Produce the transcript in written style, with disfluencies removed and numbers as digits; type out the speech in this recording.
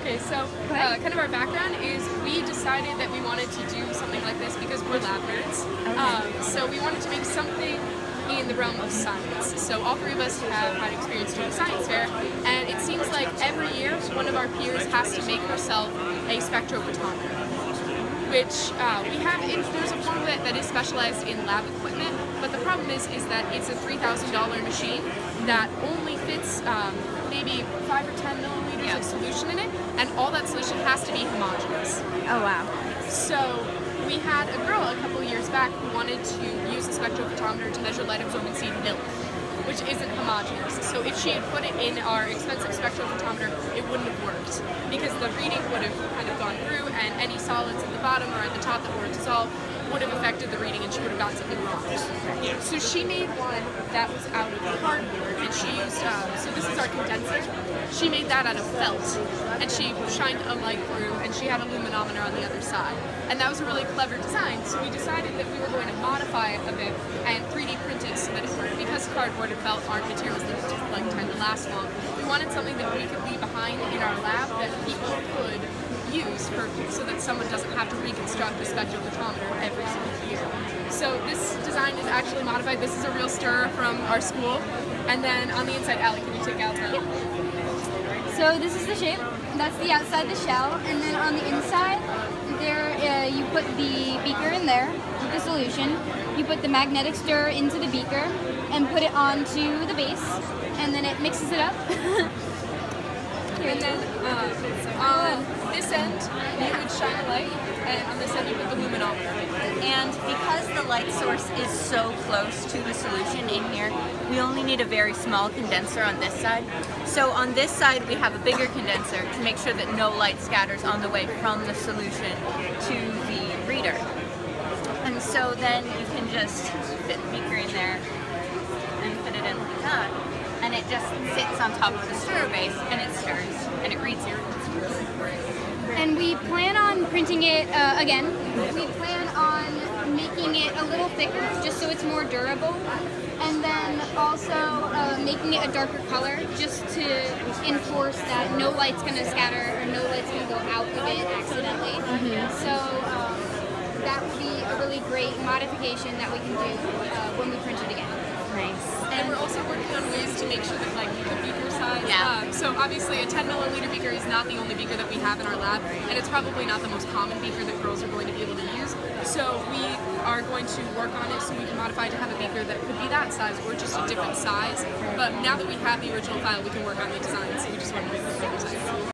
Okay, so kind of our background is we decided that we wanted to do something like this because we're lab nerds. Okay. So we wanted to make something in the realm of science. So all three of us have had experience doing science fair, and it seems like every year one of our peers has to make herself a spectrophotometer, which we have. There's a form of it that is specialized in lab equipment, but the problem is that it's a $3,000 machine that only fits maybe 5 or 10 milliliters of solution in it, and all that solution has to be homogeneous. Oh wow. So we had a girl a couple years back who wanted to use a spectrophotometer to measure light absorbency in milk, which isn't homogeneous. So if she had put it in our expensive spectrophotometer, it wouldn't have worked because the reading would have kind of gone through, and any solids at the bottom or at the top that were dissolved would have affected the reading, and she would have got something wrong. So she made one that was out of cardboard, and she used, so this is our condenser. She made that out of felt, and she shined a light through, and she had a luminometer on the other side. And that was a really clever design, so we decided that we were going to modify it a bit and 3D print it so that it worked. Because cardboard and felt aren't materials that tend to last long, we wanted something that we could leave behind in our lab that people could use so that someone doesn't have to reconstruct a spectrophotometer every single year. So this design is actually modified. This is a real stirrer from our school. And then on the inside, Allie, can you take out the... So this is the shape. That's the outside the shell, and then on the inside, there you put the beaker in there with the solution. You put the magnetic stirrer into the beaker and put it onto the base, and then it mixes it up. And then on this end, you would shine a light, and on this end you put the luminometer. And because the light source is so close to the solution in here, we only need a very small condenser on this side. So on this side we have a bigger condenser to make sure that no light scatters on the way from the solution to the reader. And so then you can just fit the beaker in there and fit it in like that. And it just sits on top of the stirrer base, and it stirs, and it reads your. And we plan on printing it again. We plan on making it a little thicker, just so it's more durable, and then also making it a darker color, just to enforce that no light's going to scatter or no light's going to go out of it accidentally. So that would be a really great modification that we can do when we print it again. Nice. And we're also working on ways to make sure that, like, the beaker size. So obviously a 10 milliliter beaker is not the only beaker that we have in our lab, and it's probably not the most common beaker that girls are going to be able to use. So we are going to work on it so we can modify it to have a beaker that could be that size or just a different size. But now that we have the original file, we can work on the design, so we just want to make it bigger size.